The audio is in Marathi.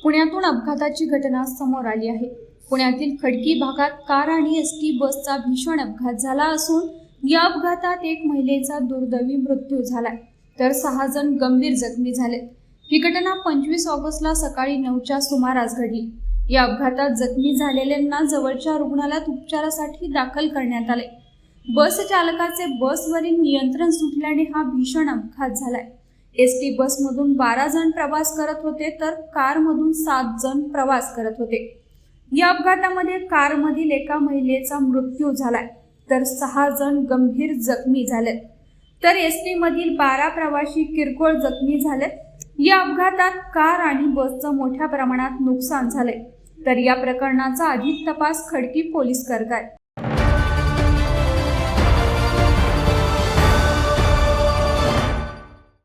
पुण्यातून अपघाताची घटना समोर आली आहे। पुण्यातील खडकी भागात कार आणि एसटी बसचा भीषण अपघात झाला असून या अपघातात एक महिलेचा दुर्दैवी मृत्यू झालाय तर 6 जण गंभीर जखमी झाले। ही घटना 25 ऑगस्टला सकाळी 9च्या सुमारास घडली। या अपघातात जखमी झालेल्यांना जवळच्या रुग्णालयात उपचारासाठी दाखल करण्यात आले। बस चालकाचे बसवरील नियंत्रण सुटल्याने हा भीषण अपघात झालाय। एसटी बसमधून 12 जण प्रवास करत होते तर कारमधून 7 जण प्रवास करत होते। या अपघातामध्ये कारमधील एका महिलेचा मृत्यू झालाय तर 6 जण गंभीर जखमी झालेत तर एसटी मधील 12 प्रवासी किरकोळ जखमी झालेत। या अपघातात कार आणि बसचं मोठ्या प्रमाणात नुकसान झाले तर या प्रकरणाचा अधिक तपास खडकी पोलीस करत आहेत।